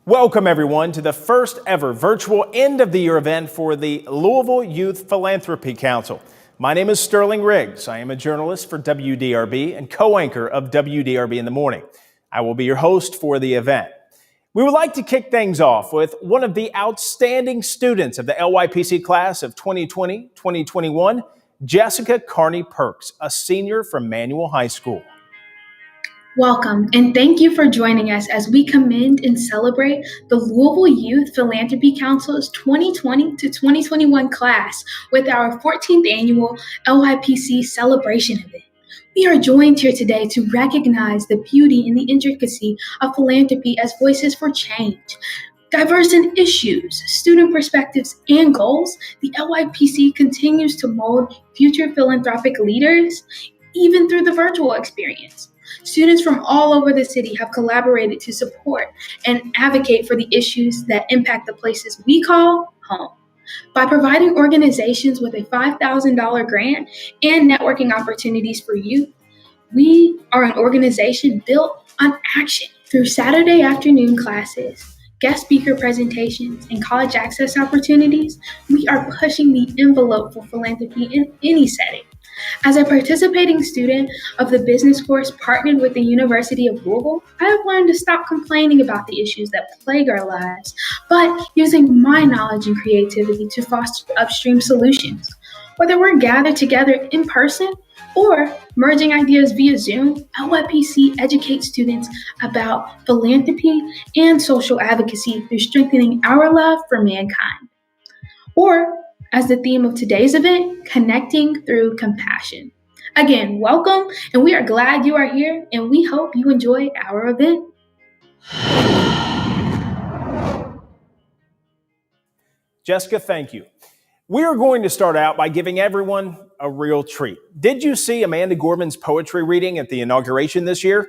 Welcome, everyone, to the first ever virtual end-of-the-year event for the Louisville Youth Philanthropy Council. My name is Sterling Riggs. I am a journalist for WDRB and co-anchor of WDRB in the Morning. I will be your host for the event. We would like to kick things off with one of the outstanding students of the LYPC class of 2020-2021, Jessica Carney Perks, a senior from Manual High School. Welcome, and thank you for joining us as we commend and celebrate the Louisville Youth Philanthropy Council's 2020 to 2021 class with our 14th annual LYPC celebration event. We are joined here today to recognize the beauty and the intricacy of philanthropy as voices for change. Diverse in issues, student perspectives, and goals, the LYPC continues to mold future philanthropic leaders, even through the virtual experience. Students from all over the city have collaborated to support and advocate for the issues that impact the places we call home. By providing organizations with a $5,000 grant and networking opportunities for youth, we are an organization built on action. Through Saturday afternoon classes, guest speaker presentations, and college access opportunities, we are pushing the envelope for philanthropy in any setting. As a participating student of the business course partnered with the University of Louisville, I have learned to stop complaining about the issues that plague our lives, but using my knowledge and creativity to foster upstream solutions. Whether we're gathered together in person or merging ideas via Zoom, LYPC educates students about philanthropy and social advocacy through strengthening our love for mankind. Or, as the theme of today's event, connecting through compassion. Again, welcome, and we are glad you are here, and we hope you enjoy our event. Jessica, thank you. We are going to start out by giving everyone a real treat. Did you see Amanda Gorman's poetry reading at the inauguration this year?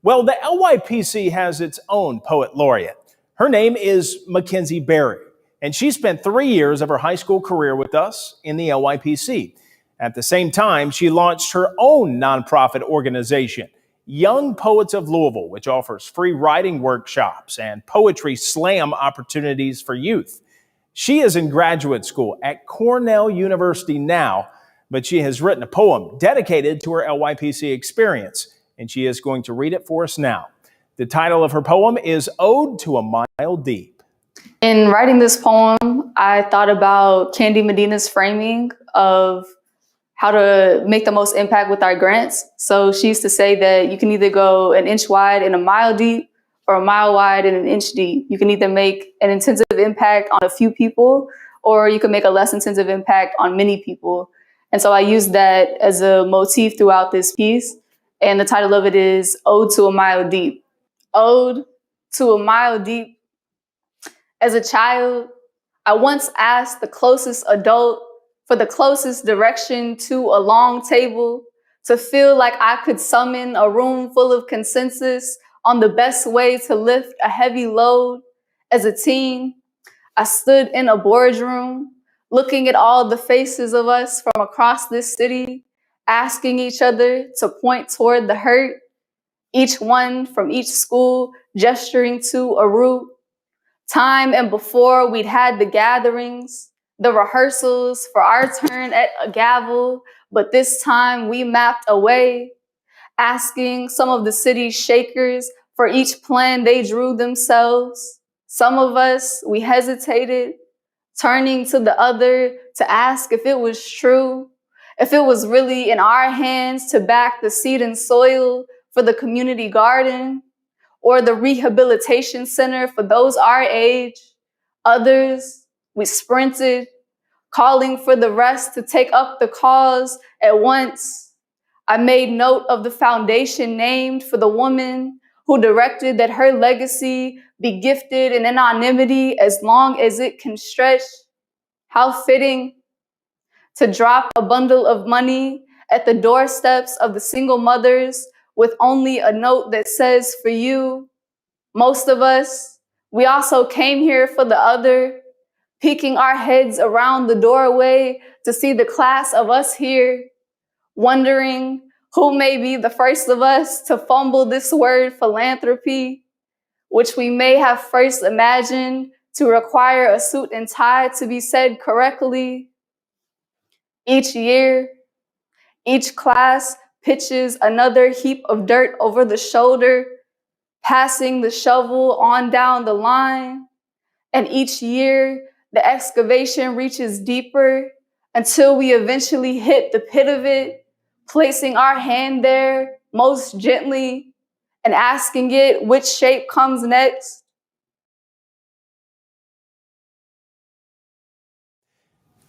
Well, the LYPC has its own poet laureate. Her name is Mackenzie Berry, and she spent 3 years of her high school career with us in the LYPC. At the same time, she launched her own nonprofit organization, Young Poets of Louisville, which offers free writing workshops and poetry slam opportunities for youth. She is in graduate school at Cornell University now, but she has written a poem dedicated to her LYPC experience, and she is going to read it for us now. The title of her poem is Ode to a Mile Deep. In writing this poem, I thought about Candy Medina's framing of how to make the most impact with our grants. So she used to say that you can either go an inch wide and a mile deep, or a mile wide and an inch deep. You can either make an intensive impact on a few people, or you can make a less intensive impact on many people. And so I used that as a motif throughout this piece. And the title of it is Ode to a Mile Deep. Ode to a Mile Deep. As a child, I once asked the closest adult for the closest direction to a long table to feel like I could summon a room full of consensus on the best way to lift a heavy load. As a teen, I stood in a boardroom, looking at all the faces of us from across this city, asking each other to point toward the hurt, each one from each school gesturing to a root. Time and before we'd had the gatherings, the rehearsals for our turn at a gavel, but this time we mapped a way, asking some of the city's shakers for each plan they drew themselves. Some of us, we hesitated, turning to the other to ask if it was true, if it was really in our hands to back the seed and soil for the community garden or the rehabilitation center for those our age. Others, we sprinted, calling for the rest to take up the cause at once. I made note of the foundation named for the woman who directed that her legacy be gifted in anonymity as long as it can stretch. How fitting to drop a bundle of money at the doorsteps of the single mothers with only a note that says, for you. Most of us, we also came here for the other, peeking our heads around the doorway to see the class of us here, wondering who may be the first of us to fumble this word philanthropy, which we may have first imagined to require a suit and tie to be said correctly. Each year, each class pitches another heap of dirt over the shoulder, passing the shovel on down the line. And each year, the excavation reaches deeper until we eventually hit the pit of it, placing our hand there most gently and asking it which shape comes next.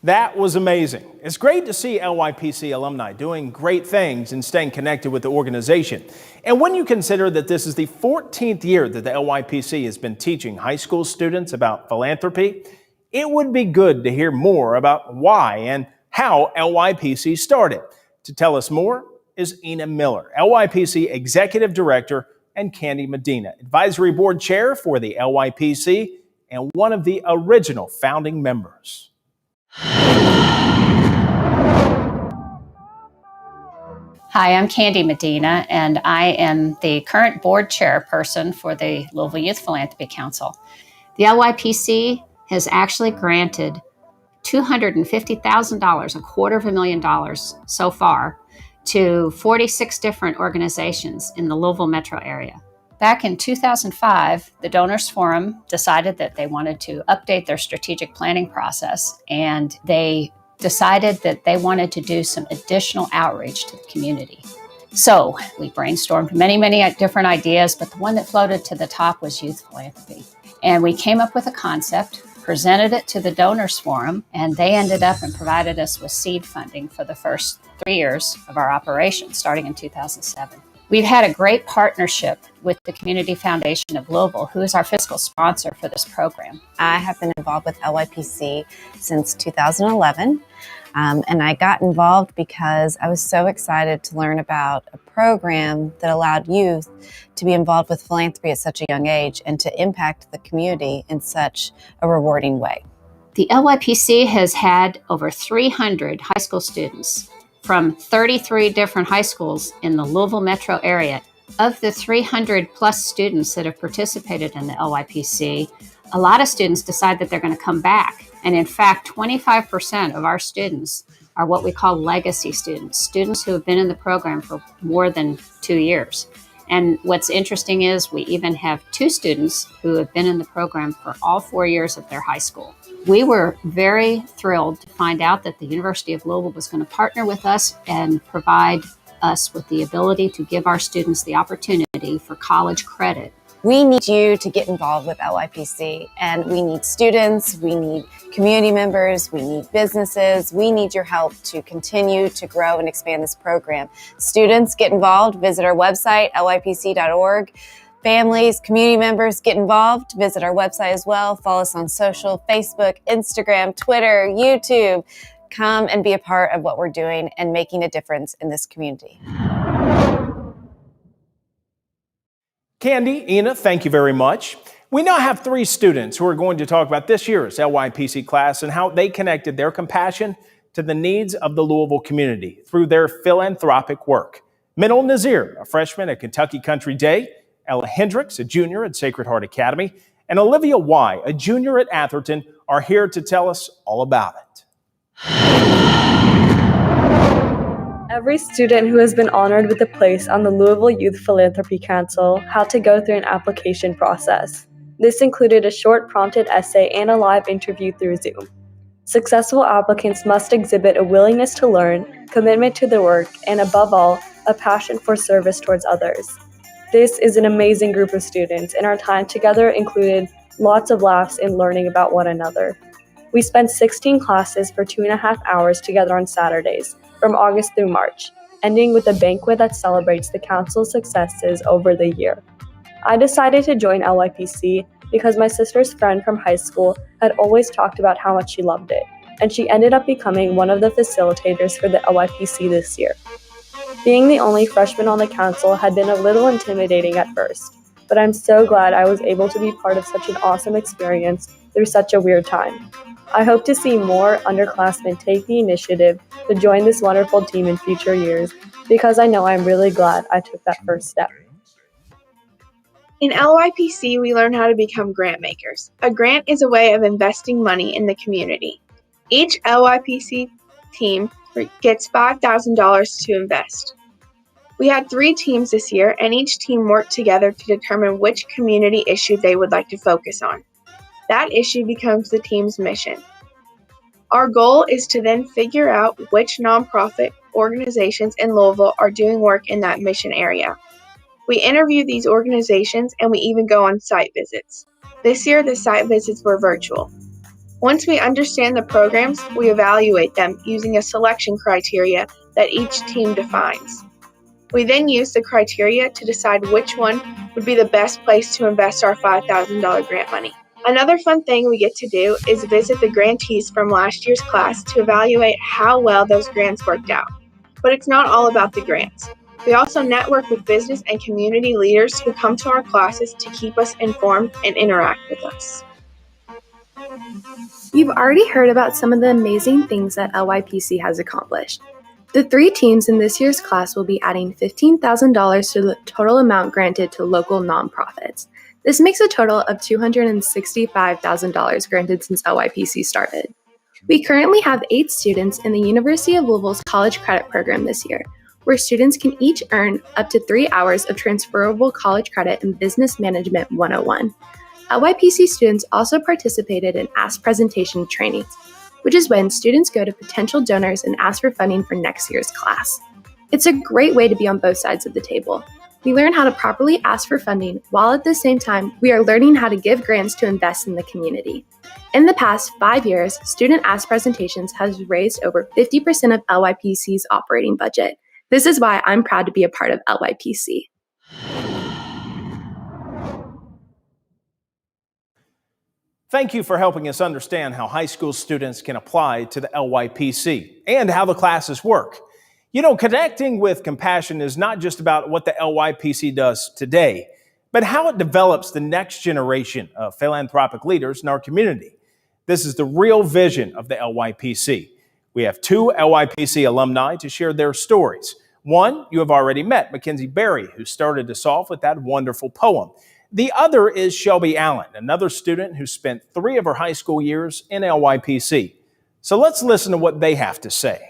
That was amazing. It's great to see LYPC alumni doing great things and staying connected with the organization. And when you consider that this is the 14th year that the LYPC has been teaching high school students about philanthropy, it would be good to hear more about why and how LYPC started. To tell us more is Ina Miller, LYPC Executive Director, and Candy Medina, Advisory Board Chair for the LYPC and one of the original founding members. Hi, I'm Candy Medina, and I am the current board chairperson for the Louisville Youth Philanthropy Council. The LYPC has actually granted $250,000, $250,000 so far, to 46 different organizations in the Louisville metro area. Back in 2005, the Donors Forum decided that they wanted to update their strategic planning process, and they decided that they wanted to do some additional outreach to the community. So we brainstormed many different ideas, but the one that floated to the top was youth philanthropy. And we came up with a concept, presented it to the Donors Forum, and they ended up and provided us with seed funding for the first 3 years of our operation, starting in 2007. We've had a great partnership with the Community Foundation of Louisville, who is our fiscal sponsor for this program. I have been involved with LYPC since 2011, and I got involved because I was so excited to learn about a program that allowed youth to be involved with philanthropy at such a young age and to impact the community in such a rewarding way. The LYPC has had over 300 high school students from 33 different high schools in the Louisville metro area. Of the 300 plus students that have participated in the LYPC, a lot of students decide that they're going to come back. And in fact, 25% of our students are what we call legacy students, students who have been in the program for more than 2 years. And what's interesting is we even have 2 students who have been in the program for all 4 years of their high school. We were very thrilled to find out that the University of Louisville was going to partner with us and provide us with the ability to give our students the opportunity for college credit. We need you to get involved with LYPC, and we need students, we need community members, we need businesses, we need your help to continue to grow and expand this program. Students, get involved, visit our website, lypc.org. Families, community members, get involved, visit our website as well. Follow us on social, Facebook, Instagram, Twitter, YouTube. Come and be a part of what we're doing and making a difference in this community. Candy, Ina, thank you very much. We now have 3 students who are going to talk about this year's LYPC class and how they connected their compassion to the needs of the Louisville community through their philanthropic work. Minal Nazir, a freshman at Kentucky Country Day, Ella Hendricks, a junior at Sacred Heart Academy, and Olivia Y., a junior at Atherton, are here to tell us all about it. Every student who has been honored with a place on the Louisville Youth Philanthropy Council had to go through an application process. This included a short prompted essay and a live interview through Zoom. Successful applicants must exhibit a willingness to learn, commitment to the work, and above all, a passion for service towards others. This is an amazing group of students, and our time together included lots of laughs and learning about one another. We spent 16 classes for 2.5 hours together on Saturdays, from August through March, ending with a banquet that celebrates the council's successes over the year. I decided to join LYPC because my sister's friend from high school had always talked about how much she loved it, and she ended up becoming one of the facilitators for the LYPC this year. Being the only freshman on the council had been a little intimidating at first, but I'm so glad I was able to be part of such an awesome experience through such a weird time. I hope to see more underclassmen take the initiative to join this wonderful team in future years, because I know I'm really glad I took that first step. In LYPC, we learn how to become grant makers. A grant is a way of investing money in the community. Each LYPC team gets $5,000 to invest. We had 3 teams this year, and each team worked together to determine which community issue they would like to focus on. That issue becomes the team's mission. Our goal is to then figure out which nonprofit organizations in Louisville are doing work in that mission area. We interview these organizations, and we even go on site visits. This year, the site visits were virtual. Once we understand the programs, we evaluate them using a selection criteria that each team defines. We then use the criteria to decide which one would be the best place to invest our $5,000 grant money. Another fun thing we get to do is visit the grantees from last year's class to evaluate how well those grants worked out. But it's not all about the grants. We also network with business and community leaders who come to our classes to keep us informed and interact with us. You've already heard about some of the amazing things that LYPC has accomplished. The 3 teams in this year's class will be adding $15,000 to the total amount granted to local nonprofits. This makes a total of $265,000 granted since LYPC started. We currently have 8 students in the University of Louisville's College Credit Program this year, where students can each earn up to 3 hours of transferable college credit in Business Management 101. LYPC students also participated in Ask Presentation trainings, which is when students go to potential donors and ask for funding for next year's class. It's a great way to be on both sides of the table. We learn how to properly ask for funding, while at the same time, we are learning how to give grants to invest in the community. In the past 5 years, Student Ask Presentations has raised over 50% of LYPC's operating budget. This is why I'm proud to be a part of LYPC. Thank you for helping us understand how high school students can apply to the LYPC and how the classes work. You know, connecting with compassion is not just about what the LYPC does today, but how it develops the next generation of philanthropic leaders in our community. This is the real vision of the LYPC. We have 2 LYPC alumni to share their stories. One you have already met, Mackenzie Berry, who started us off with that wonderful poem. The other is Shelby Allen, another student who spent 3 of her high school years in LYPC. So let's listen to what they have to say.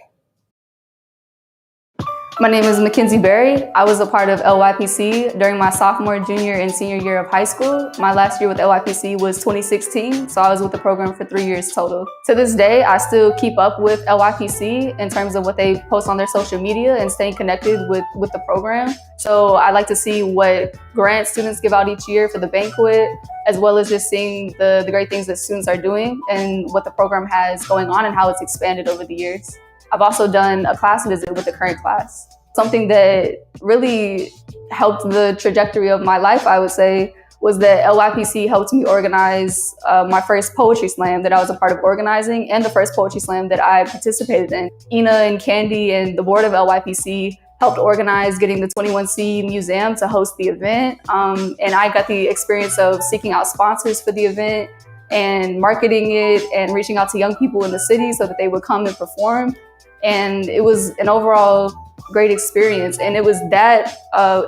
My name is Mackenzie Berry. I was a part of LYPC during my sophomore, junior, and senior year of high school. My last year with LYPC was 2016, so I was with the program for 3 years total. To this day, I still keep up with LYPC in terms of what they post on their social media and staying connected with the program. So I like to see what grants students give out each year for the banquet, as well as just seeing the great things that students are doing and what the program has going on and how it's expanded over the years. I've also done a class visit with the current class. Something that really helped the trajectory of my life, I would say, was that LYPC helped me organize my first poetry slam that I was a part of organizing, and the first poetry slam that I participated in. Ina and Candy and the board of LYPC helped organize getting the 21C Museum to host the event. And I got the experience of seeking out sponsors for the event and marketing it and reaching out to young people in the city so that they would come and perform. And it was an overall great experience. And it was that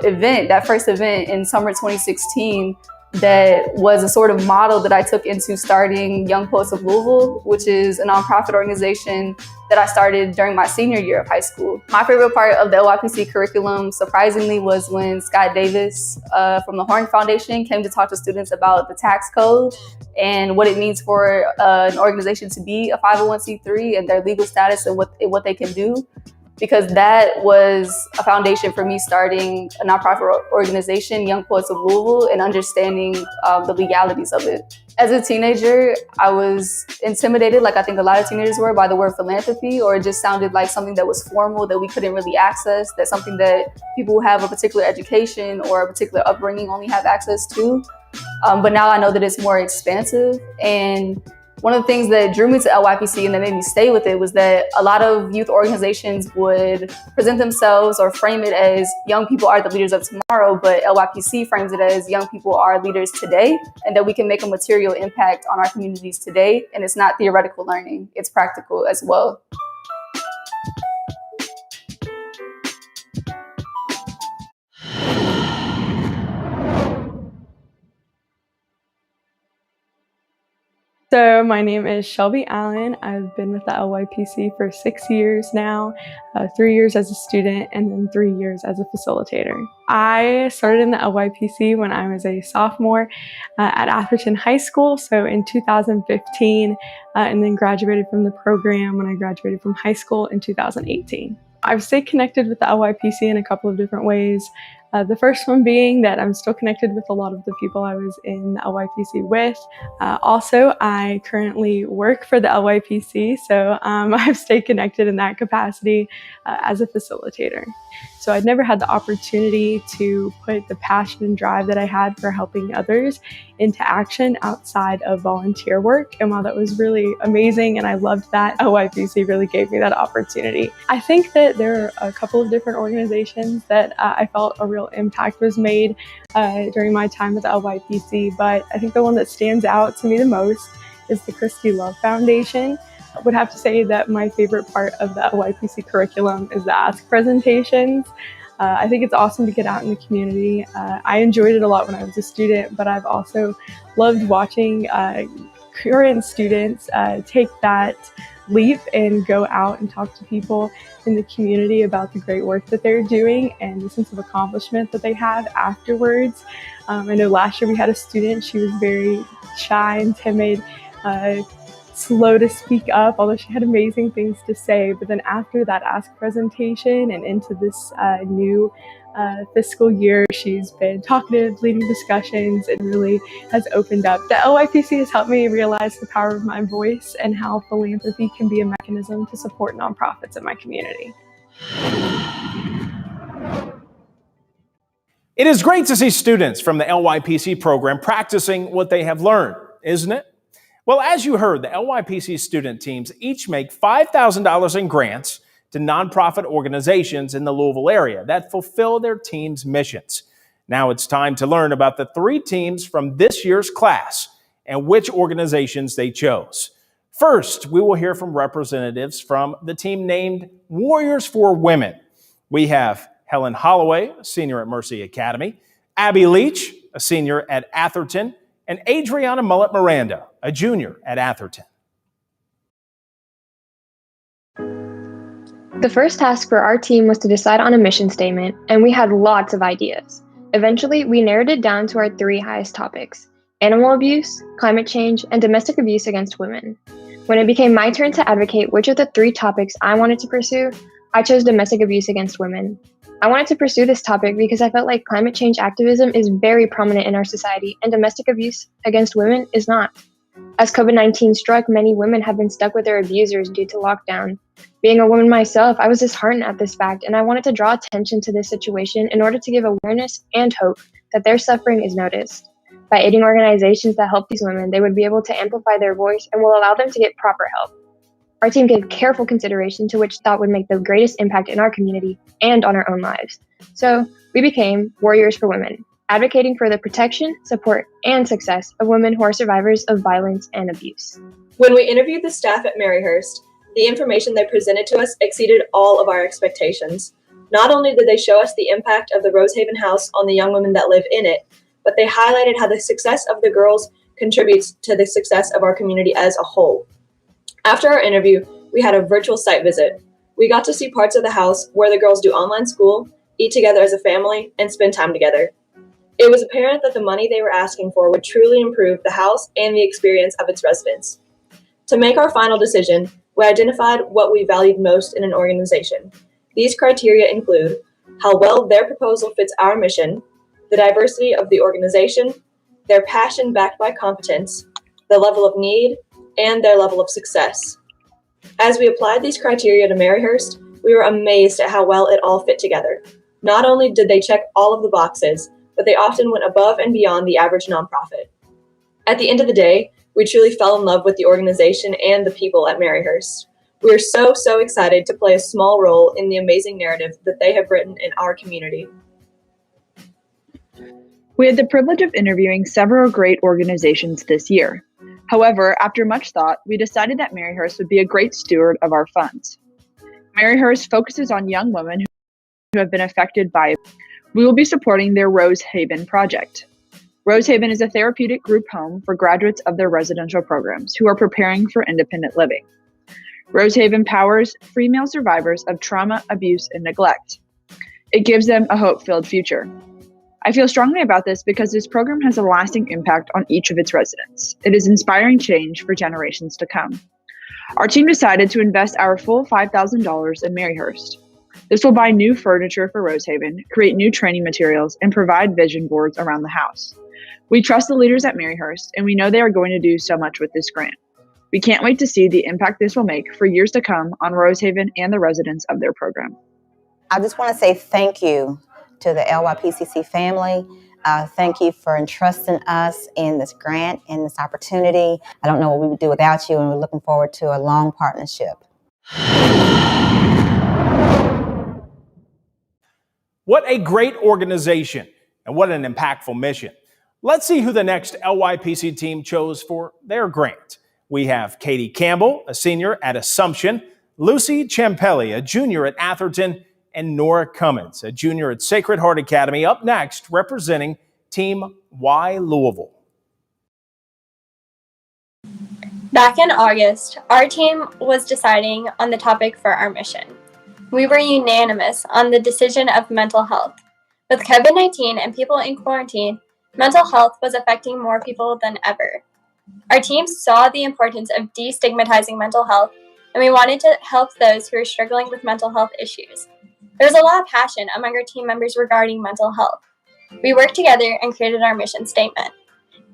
event, that first event in summer 2016, that was a sort of model that I took into starting Young Poets of Louisville, which is a nonprofit organization that I started during my senior year of high school. My favorite part of the LYPC curriculum, surprisingly, was when Scott Davis from the Horn Foundation came to talk to students about the tax code and what it means for an organization to be a 501c3 and their legal status and what they can do. Because that was a foundation for me starting a nonprofit organization, Young Poets of Louisville, and understanding the legalities of it. As a teenager, I was intimidated, like I think a lot of teenagers were, by the word philanthropy, or it just sounded like something that was formal that we couldn't really access, that's something that people who have a particular education or a particular upbringing only have access to. But now I know that it's more expansive. And one of the things that drew me to LYPC and that made me stay with it was that a lot of youth organizations would present themselves or frame it as young people are the leaders of tomorrow, but LYPC frames it as young people are leaders today, and that we can make a material impact on our communities today. And it's not theoretical learning, it's practical as well. So my name is Shelby Allen. I've been with the LYPC for 6 years now, 3 years as a student and then 3 years as a facilitator. I started in the LYPC when I was a sophomore at Atherton High School, so in 2015, and then graduated from the program when I graduated from high school in 2018. I've stayed connected with the LYPC in a couple of different ways. The first one being that I'm still connected with a lot of the people I was in the LYPC with. Also, I currently work for the LYPC, so I've stayed connected in that capacity as a facilitator. So I'd never had the opportunity to put the passion and drive that I had for helping others into action outside of volunteer work. And while that was really amazing and I loved that, LYPC really gave me that opportunity. I think that there are a couple of different organizations that I felt a real impact was made during my time with the LYPC, but I think the one that stands out to me the most is the Christy Love Foundation. I would have to say that my favorite part of the LYPC curriculum is the Ask presentations. I think it's awesome to get out in the community. I enjoyed it a lot when I was a student, but I've also loved watching current students take that leap and go out and talk to people in the community about the great work that they're doing and the sense of accomplishment that they have afterwards. I know last year we had a student, she was very shy and timid, slow to speak up, although she had amazing things to say. But then after that Ask presentation and into this new fiscal year, she's been talkative, leading discussions, and really has opened up. The LYPC has helped me realize the power of my voice and how philanthropy can be a mechanism to support nonprofits in my community. It is great to see students from the LYPC program practicing what they have learned, isn't it? Well, as you heard, the LYPC student teams each make $5,000 in grants to nonprofit organizations in the Louisville area that fulfill their team's missions. Now it's time to learn about the 3 teams from this year's class and which organizations they chose. First, we will hear from representatives from the team named Warriors for Women. We have Helen Holloway, a senior at Mercy Academy, Abby Leach, a senior at Atherton, and Adriana Mullet Miranda, a junior at Atherton. The first task for our team was to decide on a mission statement, and we had lots of ideas. Eventually, we narrowed it down to our 3 highest topics: animal abuse, climate change, and domestic abuse against women. When it became my turn to advocate which of the 3 topics I wanted to pursue, I chose domestic abuse against women. I wanted to pursue this topic because I felt like climate change activism is very prominent in our society, and domestic abuse against women is not. As COVID-19 struck, many women have been stuck with their abusers due to lockdown. Being a woman myself, I was disheartened at this fact, and I wanted to draw attention to this situation in order to give awareness and hope that their suffering is noticed. By aiding organizations that help these women, they would be able to amplify their voice and will allow them to get proper help. Our team gave careful consideration to which thought would make the greatest impact in our community and on our own lives. So we became Warriors for Women, advocating for the protection, support, and success of women who are survivors of violence and abuse. When we interviewed the staff at Maryhurst, the information they presented to us exceeded all of our expectations. Not only did they show us the impact of the Rosehaven House on the young women that live in it, but they highlighted how the success of the girls contributes to the success of our community as a whole. After our interview, we had a virtual site visit. We got to see parts of the house where the girls do online school, eat together as a family, and spend time together. It was apparent that the money they were asking for would truly improve the house and the experience of its residents. To make our final decision, we identified what we valued most in an organization. These criteria include how well their proposal fits our mission, the diversity of the organization, their passion backed by competence, the level of need, and their level of success. As we applied these criteria to Maryhurst, we were amazed at how well it all fit together. Not only did they check all of the boxes, but they often went above and beyond the average nonprofit. At the end of the day, we truly fell in love with the organization and the people at Maryhurst. We are so excited to play a small role in the amazing narrative that they have written in our community. We had the privilege of interviewing several great organizations this year. However, after much thought, we decided that Maryhurst would be a great steward of our funds. Maryhurst focuses on young women who have been affected by. We will be supporting their Rosehaven project. Rosehaven is a therapeutic group home for graduates of their residential programs who are preparing for independent living. Rosehaven powers female survivors of trauma, abuse, and neglect. It gives them a hope-filled future. I feel strongly about this because this program has a lasting impact on each of its residents. It is inspiring change for generations to come. Our team decided to invest our full $5,000 in Maryhurst. This will buy new furniture for Rosehaven, create new training materials, and provide vision boards around the house. We trust the leaders at Maryhurst, and we know they are going to do so much with this grant. We can't wait to see the impact this will make for years to come on Rosehaven and the residents of their program. I just want to say thank you to the LYPCC family. Thank you for entrusting us in this grant and this opportunity. I don't know what we would do without you, and we're looking forward to a long partnership. What a great organization and what an impactful mission. Let's see who the next LYPC team chose for their grant. We have Katie Campbell, a senior at Assumption, Lucy Champelli, a junior at Atherton, and Nora Cummins, a junior at Sacred Heart Academy, up next representing Team Y Louisville. Back in August, our team was deciding on the topic for our mission. We were unanimous on the decision of mental health. With COVID-19 and people in quarantine, mental health was affecting more people than ever. Our team saw the importance of destigmatizing mental health, and we wanted to help those who are struggling with mental health issues. There was a lot of passion among our team members regarding mental health. We worked together and created our mission statement: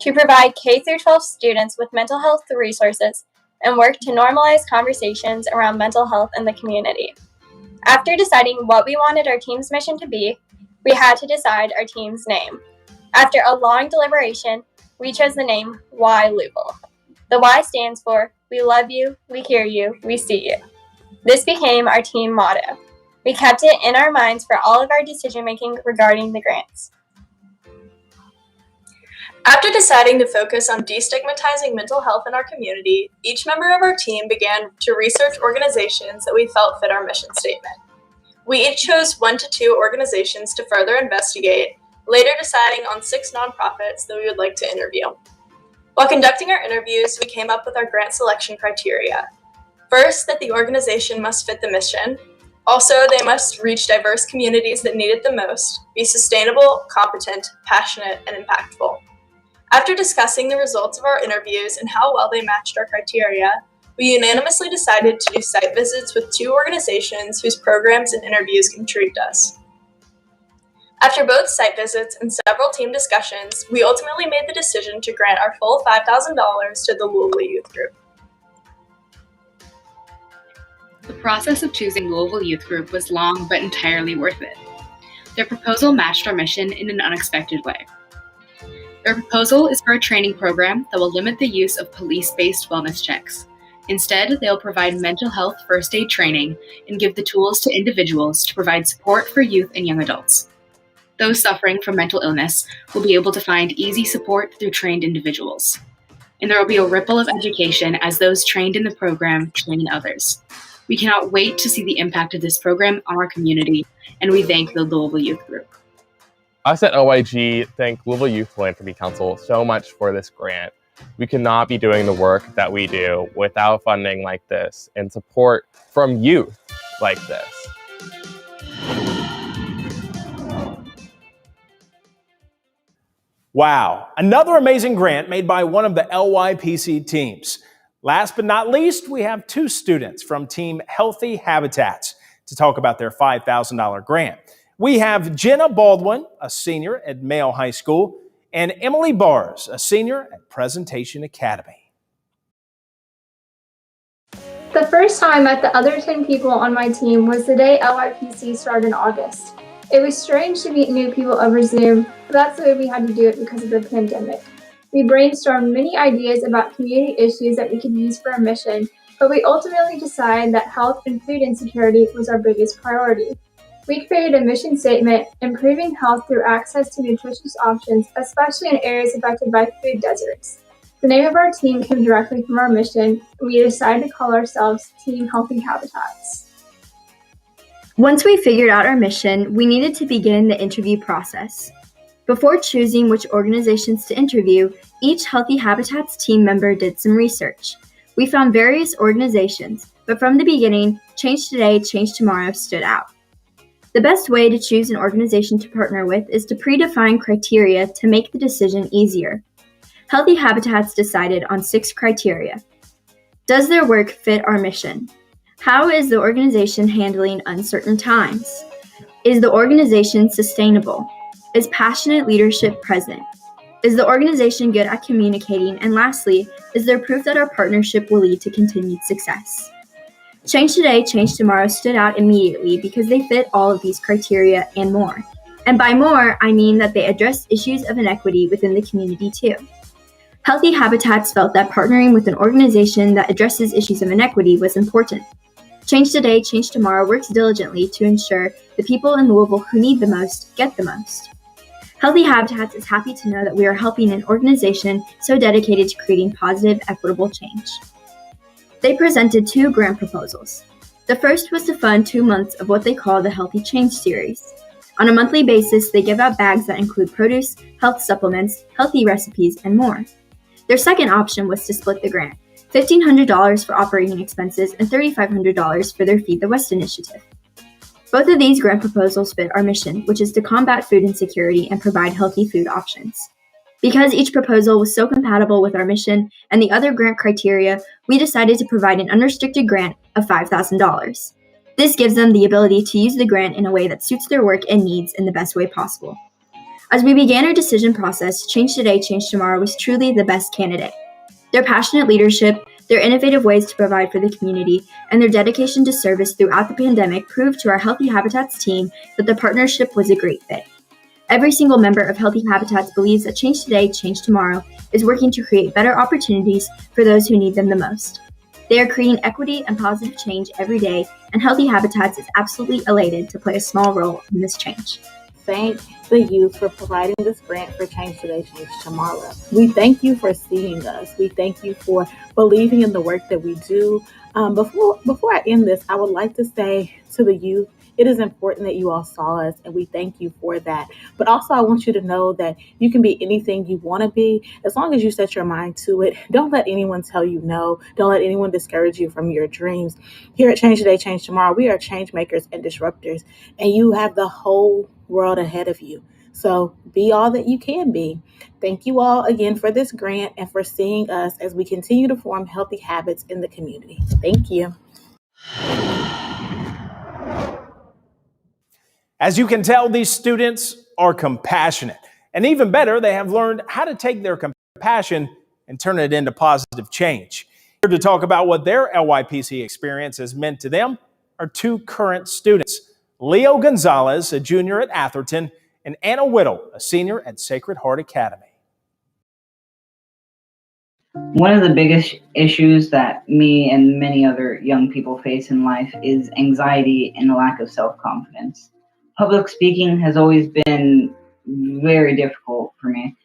to provide K-12 students with mental health resources and work to normalize conversations around mental health in the community. After deciding what we wanted our team's mission to be, we had to decide our team's name. After a long deliberation, we chose the name Y Louisville. The Y stands for We Love You, We Hear You, We See You. This became our team motto. We kept it in our minds for all of our decision-making regarding the grants. After deciding to focus on destigmatizing mental health in our community, each member of our team began to research organizations that we felt fit our mission statement. We each chose 1 to 2 organizations to further investigate, later deciding on 6 nonprofits that we would like to interview. While conducting our interviews, we came up with our grant selection criteria. First, that the organization must fit the mission. Also, they must reach diverse communities that need it the most, be sustainable, competent, passionate, and impactful. After discussing the results of our interviews and how well they matched our criteria, we unanimously decided to do site visits with 2 organizations whose programs and interviews intrigued us. After both site visits and several team discussions, we ultimately made the decision to grant our full $5,000 to the Louisville Youth Group. The process of choosing Louisville Youth Group was long but entirely worth it. Their proposal matched our mission in an unexpected way. Their proposal is for a training program that will limit the use of police-based wellness checks. Instead, they'll provide mental health first aid training and give the tools to individuals to provide support for youth and young adults. Those suffering from mental illness will be able to find easy support through trained individuals. And there will be a ripple of education as those trained in the program train others. We cannot wait to see the impact of this program on our community, and we thank the Louisville Youth Group. Us at LYG thank Louisville Youth Philanthropy Council so much for this grant. We could not be doing the work that we do without funding like this and support from youth like this. Wow, another amazing grant made by one of the LYPC teams. Last but not least, we have 2 students from Team Healthy Habitats to talk about their $5,000 grant. We have Jenna Baldwin, a senior at Mayo High School, and Emily Bars, a senior at Presentation Academy. The first time I met the other 10 people on my team was the day LYPC started in August. It was strange to meet new people over Zoom, but that's the way we had to do it because of the pandemic. We brainstormed many ideas about community issues that we could use for our mission, but we ultimately decided that health and food insecurity was our biggest priority. We created a mission statement, improving health through access to nutritious options, especially in areas affected by food deserts. The name of our team came directly from our mission, and we decided to call ourselves Team Healthy Habitats. Once we figured out our mission, we needed to begin the interview process. Before choosing which organizations to interview, each Healthy Habitats team member did some research. We found various organizations, but from the beginning, Change Today, Change Tomorrow stood out. The best way to choose an organization to partner with is to predefine criteria to make the decision easier. Healthy Habitats decided on 6 criteria. Does their work fit our mission? How is the organization handling uncertain times? Is the organization sustainable? Is passionate leadership present? Is the organization good at communicating? And lastly, is there proof that our partnership will lead to continued success? Change Today, Change Tomorrow stood out immediately because they fit all of these criteria and more. And by more, I mean that they address issues of inequity within the community too. Healthy Habitats felt that partnering with an organization that addresses issues of inequity was important. Change Today, Change Tomorrow works diligently to ensure the people in Louisville who need the most get the most. Healthy Habitats is happy to know that we are helping an organization so dedicated to creating positive, equitable change. They presented 2 grant proposals. The first was to fund 2 months of what they call the Healthy Change series. On a monthly basis, they give out bags that include produce, health supplements, healthy recipes, and more. Their second option was to split the grant, $1,500 for operating expenses and $3,500 for their Feed the West initiative. Both of these grant proposals fit our mission, which is to combat food insecurity and provide healthy food options. Because each proposal was so compatible with our mission and the other grant criteria, we decided to provide an unrestricted grant of $5,000. This gives them the ability to use the grant in a way that suits their work and needs in the best way possible. As we began our decision process, Change Today, Change Tomorrow was truly the best candidate. Their passionate leadership, their innovative ways to provide for the community, and their dedication to service throughout the pandemic proved to our Healthy Habitats team that the partnership was a great fit. Every single member of Healthy Habitats believes that Change Today, Change Tomorrow is working to create better opportunities for those who need them the most. They are creating equity and positive change every day, and Healthy Habitats is absolutely elated to play a small role in this change. Thank the youth for providing this grant for Change Today, Change Tomorrow. We thank you for seeing us. We thank you for believing in the work that we do. Before I end this, I would like to say to the youth, it is important that you all saw us, and we thank you for that. But also, I want you to know that you can be anything you want to be as long as you set your mind to it. Don't let anyone tell you no. Don't let anyone discourage you from your dreams. Here at Change Today, Change Tomorrow, we are change makers and disruptors, and you have the whole world ahead of you. So be all that you can be. Thank you all again for this grant and for seeing us as we continue to form healthy habits in the community. Thank you. As you can tell, these students are compassionate. And even better, they have learned how to take their compassion and turn it into positive change. Here to talk about what their LYPC experience has meant to them are 2 current students, Leo Gonzalez, a junior at Atherton, and Anna Whittle, a senior at Sacred Heart Academy. One of the biggest issues that me and many other young people face in life is anxiety and a lack of self-confidence. Public speaking has always been very difficult for me.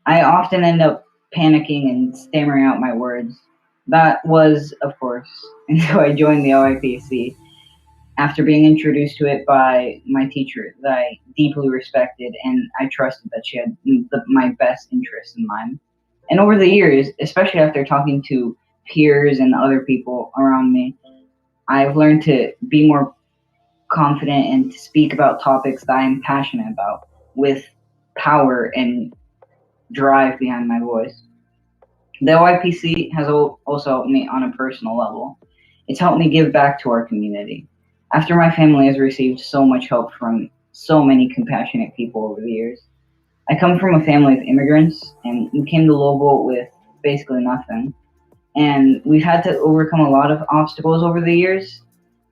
I often end up panicking and stammering out my words. That was, of course, until I joined the LYPC after being introduced to it by my teacher that I deeply respected, and I trusted that she had my best interests in mind. And over the years, especially after talking to peers and other people around me, I've learned to be more confident and to speak about topics that I'm passionate about with power and drive behind my voice. The LYPC has also helped me on a personal level. It's helped me give back to our community. After my family has received so much help from so many compassionate people over the years. I come from a family of immigrants, and we came to Louisville with basically nothing. And we've had to overcome a lot of obstacles over the years,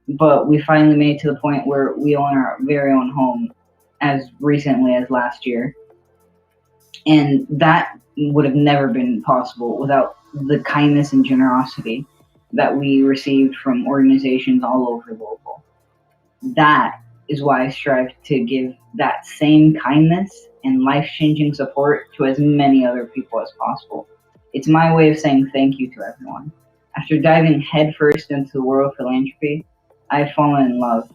but we finally made it to the point where we own our very own home as recently as last year. And that would have never been possible without the kindness and generosity that we received from organizations all over Louisville. That is why I strive to give that same kindness and life-changing support to as many other people as possible. It's my way of saying thank you to everyone. After diving headfirst into the world of philanthropy, I've fallen in love,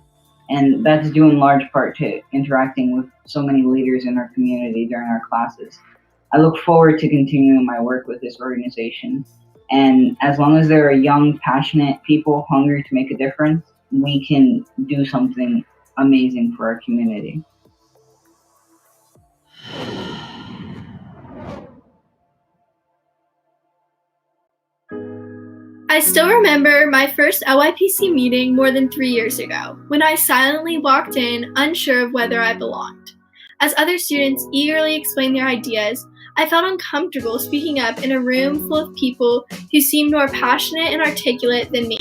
and that's due in large part to interacting with so many leaders in our community during our classes. I look forward to continuing my work with this organization, and as long as there are young, passionate people hungry to make a difference, we can do something amazing for our community. I still remember my first LYPC meeting more than 3 years ago, when I silently walked in, unsure of whether I belonged. As other students eagerly explained their ideas, I felt uncomfortable speaking up in a room full of people who seemed more passionate and articulate than me.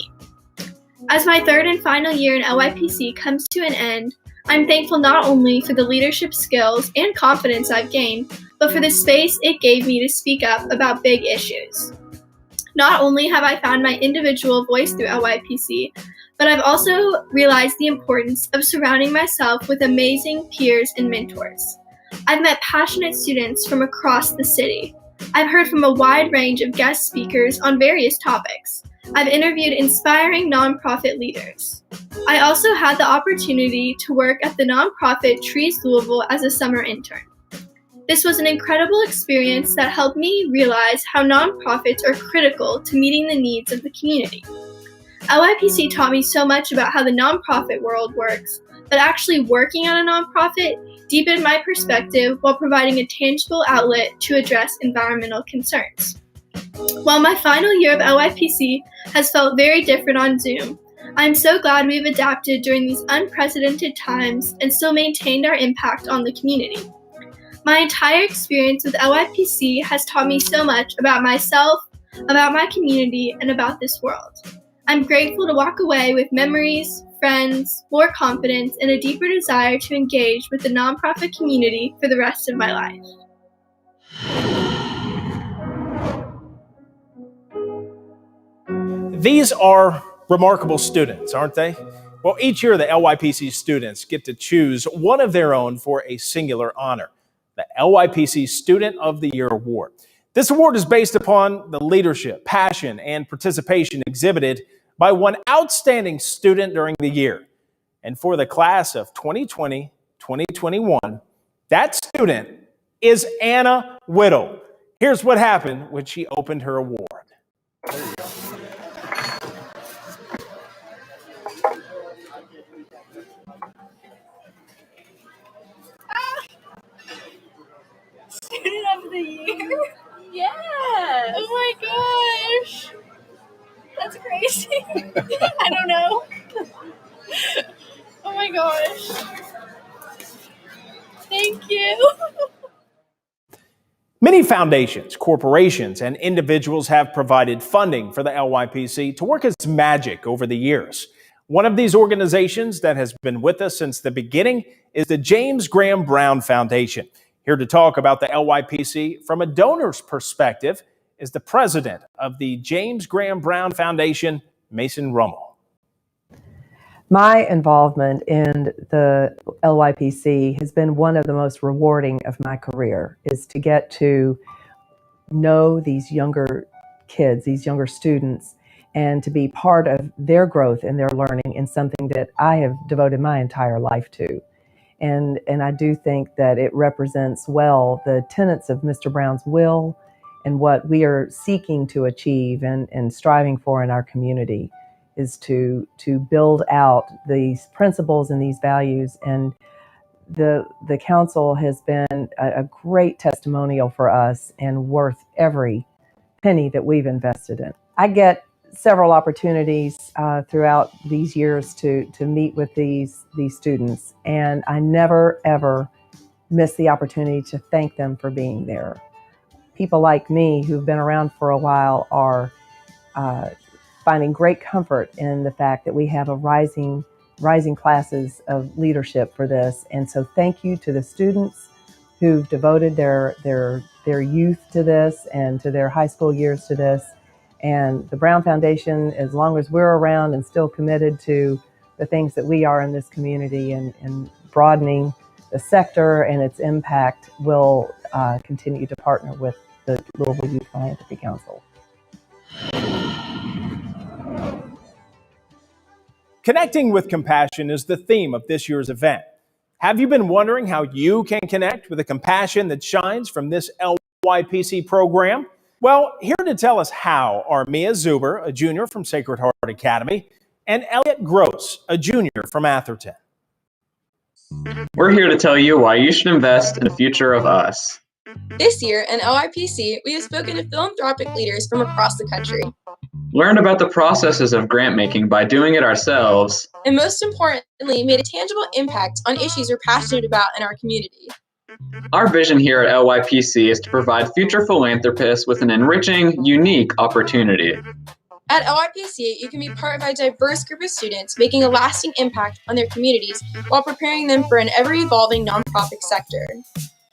As my 3rd and final year in LYPC comes to an end, I'm thankful not only for the leadership skills and confidence I've gained, but for the space it gave me to speak up about big issues. Not only have I found my individual voice through LYPC, but I've also realized the importance of surrounding myself with amazing peers and mentors. I've met passionate students from across the city. I've heard from a wide range of guest speakers on various topics. I've interviewed inspiring nonprofit leaders. I also had the opportunity to work at the nonprofit Trees Louisville as a summer intern. This was an incredible experience that helped me realize how nonprofits are critical to meeting the needs of the community. LYPC taught me so much about how the nonprofit world works, but actually working at a nonprofit deepened my perspective while providing a tangible outlet to address environmental concerns. While my final year of LYPC has felt very different on Zoom, I'm so glad we've adapted during these unprecedented times and still maintained our impact on the community. My entire experience with LYPC has taught me so much about myself, about my community, and about this world. I'm grateful to walk away with memories, friends, more confidence, and a deeper desire to engage with the nonprofit community for the rest of my life. These are remarkable students, aren't they? Well, each year the LYPC students get to choose one of their own for a singular honor, the LYPC Student of the Year Award. This award is based upon the leadership, passion, and participation exhibited by one outstanding student during the year. And for the class of 2020-2021, that student is Anna Whittle. Here's what happened when she opened her award. Student of the Year? Yes! Oh my gosh! That's crazy. I don't know. Oh my gosh. Thank you. Many foundations, corporations, and individuals have provided funding for the LYPC to work its magic over the years. One of these organizations that has been with us since the beginning is the James Graham Brown Foundation. Here to talk about the LYPC from a donor's perspective is the president of the James Graham Brown Foundation, Mason Rummel. My involvement in the LYPC has been one of the most rewarding of my career, is to get to know these younger kids, these younger students, and to be part of their growth and their learning in something that I have devoted my entire life to. And I do think that it represents well the tenets of Mr. Brown's will and what we are seeking to achieve and striving for in our community is to build out these principles and these values. And the council has been a great testimonial for us and worth every penny that we've invested in. I get several opportunities throughout these years to meet with these students, and I never ever miss the opportunity to thank them for being there. People like me who've been around for a while are finding great comfort in the fact that we have a rising classes of leadership for this, and so thank you to the students who've devoted their youth to this and to their high school years to this. And the Brown Foundation, as long as we're around and still committed to the things that we are in this community and broadening the sector and its impact, will continue to partner with the Louisville Youth Philanthropy Council. Connecting with compassion is the theme of this year's event. Have you been wondering how you can connect with the compassion that shines from this LYPC program? Well, here to tell us how are Mia Zuber, a junior from Sacred Heart Academy, and Elliot Gross, a junior from Atherton. We're here to tell you why you should invest in the future of us. This year in LYPC, we have spoken to philanthropic leaders from across the country. Learn about the processes of grant making by doing it ourselves. And most importantly, made a tangible impact on issues we're passionate about in our community. Our vision here at LYPC is to provide future philanthropists with an enriching, unique opportunity. At LYPC, you can be part of a diverse group of students making a lasting impact on their communities while preparing them for an ever-evolving nonprofit sector.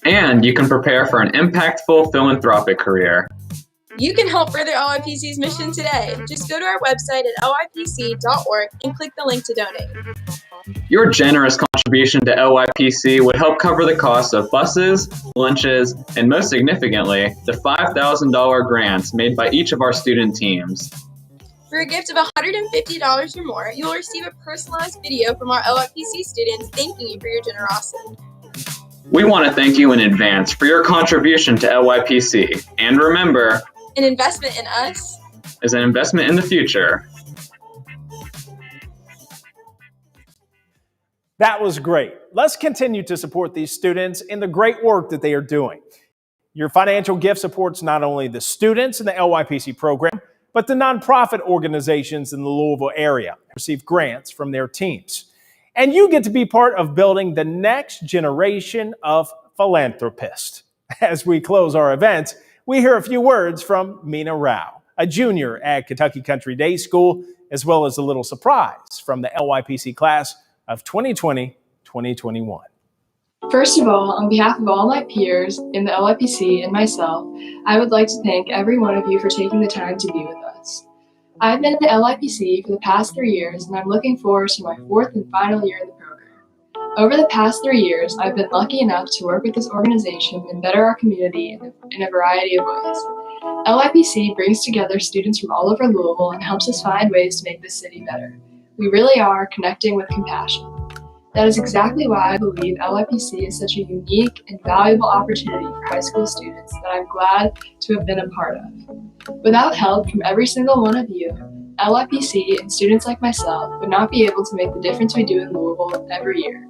And you can prepare for an impactful philanthropic career. You can help further LYPC's mission today. Just go to our website at lypc.org and click the link to donate. Your generous contribution to LYPC would help cover the cost of buses, lunches, and most significantly, the $5,000 grants made by each of our student teams. For a gift of $150 or more, you will receive a personalized video from our LYPC students thanking you for your generosity. We want to thank you in advance for your contribution to LYPC. And remember, an investment in us is an investment in the future. That was great. Let's continue to support these students in the great work that they are doing. Your financial gift supports not only the students in the LYPC program, but the nonprofit organizations in the Louisville area receive grants from their teams. And you get to be part of building the next generation of philanthropists. As we close our event, we hear a few words from Mina Rao, a junior at Kentucky Country Day School, as well as a little surprise from the LYPC class of 2020-2021. First of all, on behalf of all my peers in the LYPC and myself, I would like to thank every one of you for taking the time to be with us. I've been in the LYPC for the past 3 years, and I'm looking forward to my 4th and final year in the program. Over the past 3 years, I've been lucky enough to work with this organization and better our community in a variety of ways. LYPC brings together students from all over Louisville and helps us find ways to make this city better. We really are connecting with compassion. That is exactly why I believe LYPC is such a unique and valuable opportunity for high school students that I'm glad to have been a part of. Without help from every single one of you, LYPC and students like myself would not be able to make the difference we do in Louisville every year.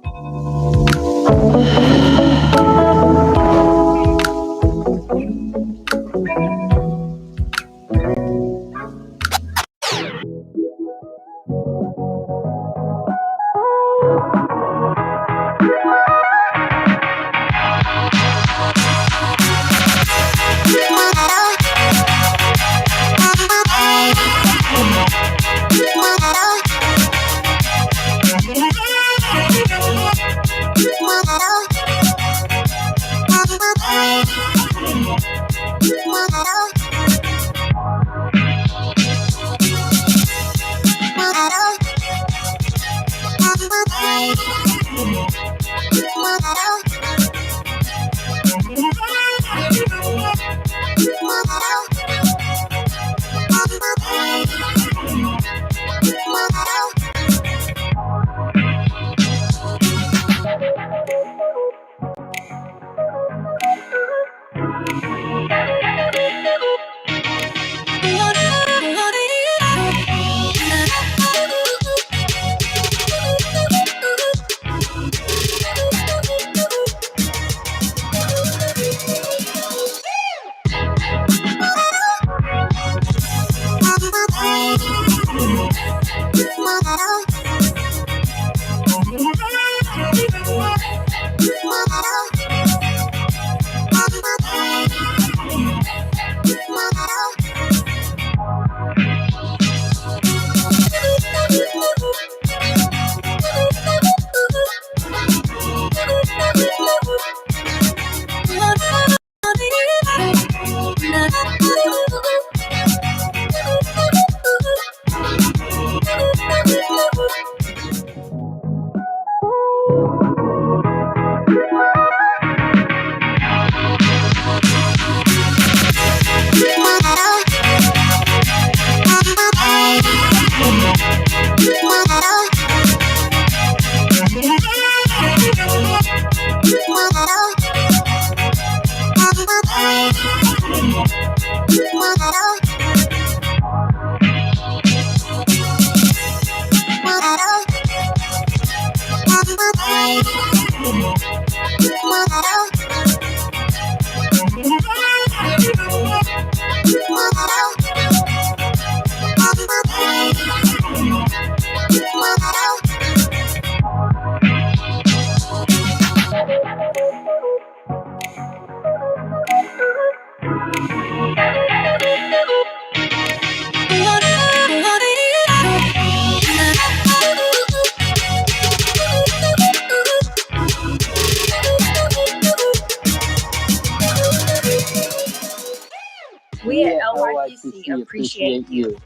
We at LYPC appreciate you.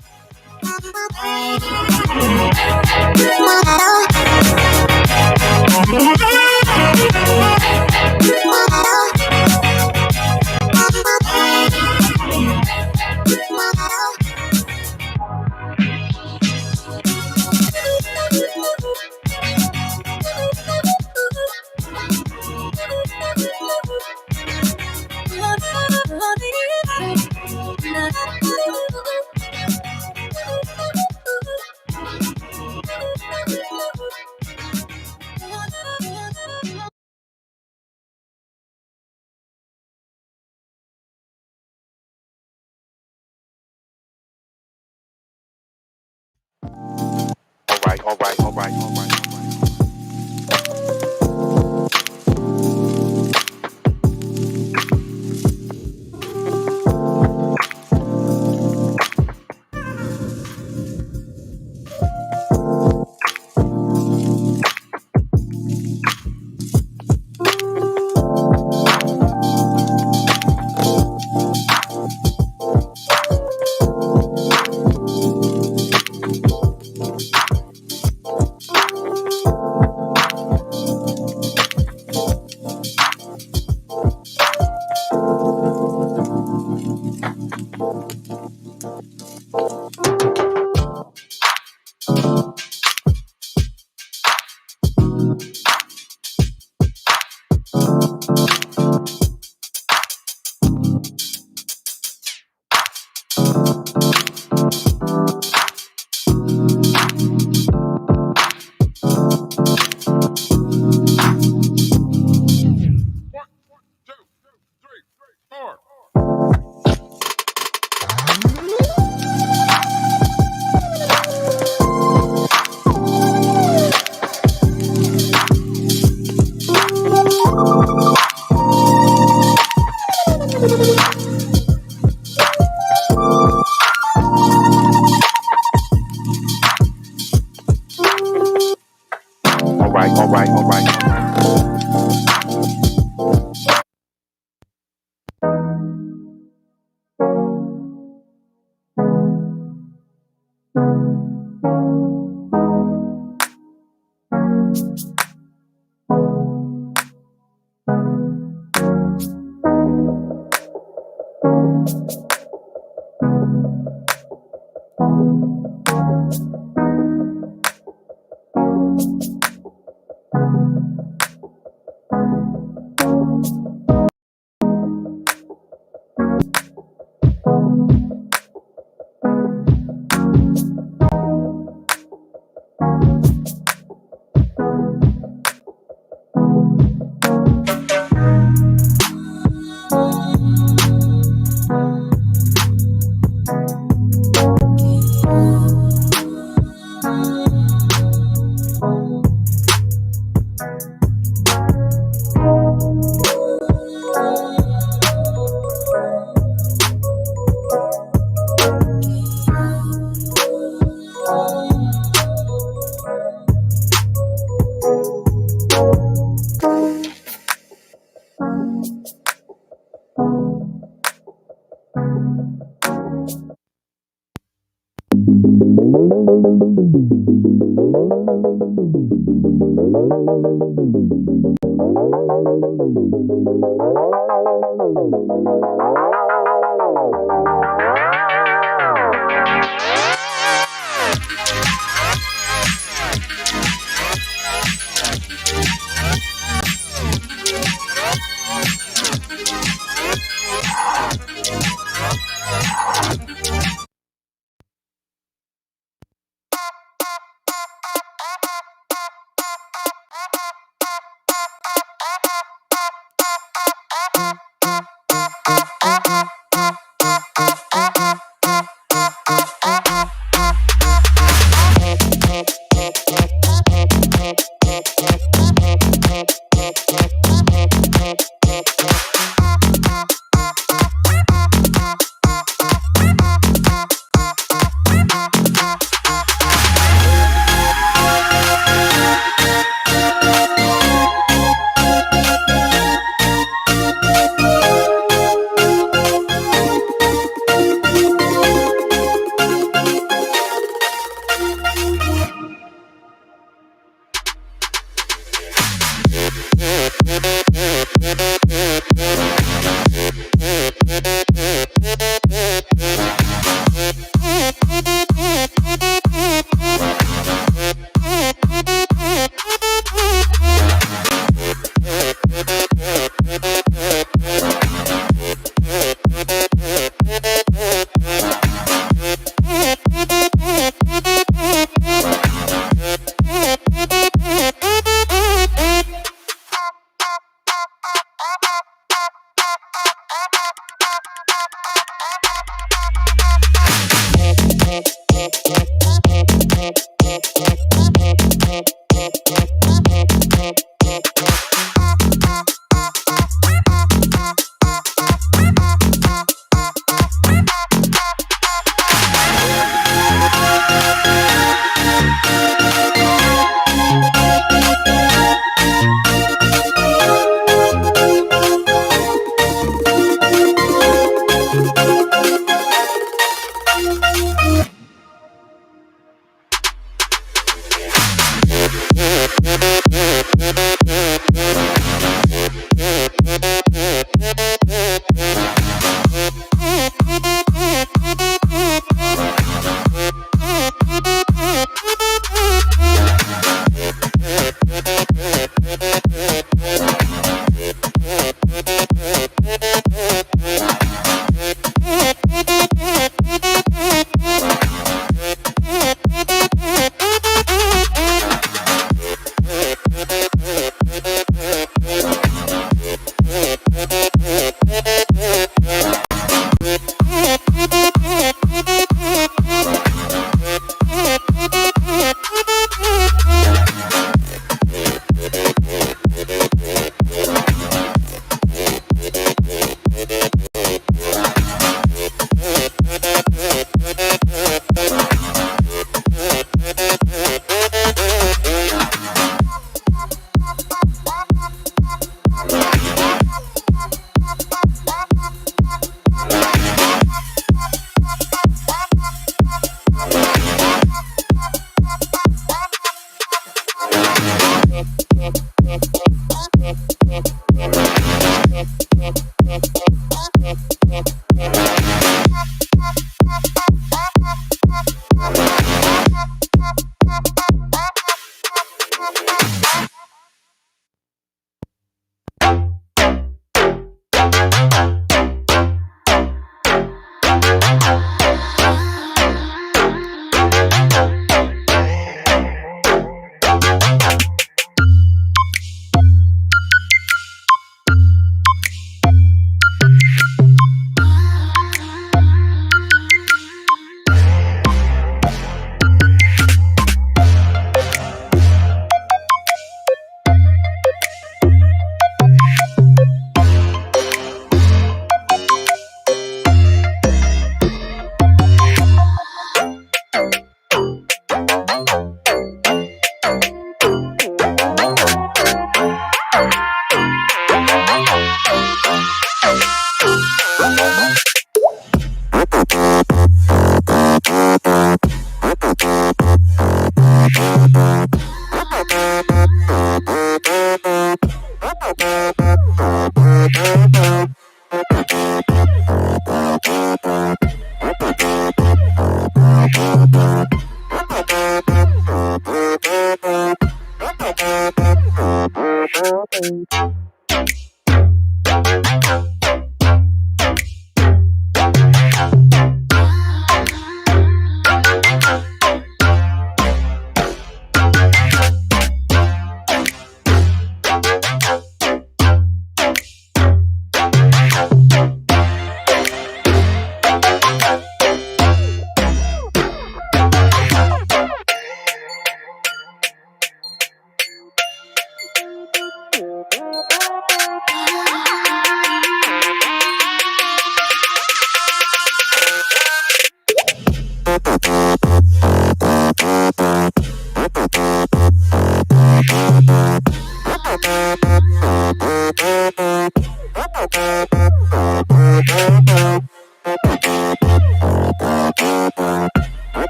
Thank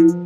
you.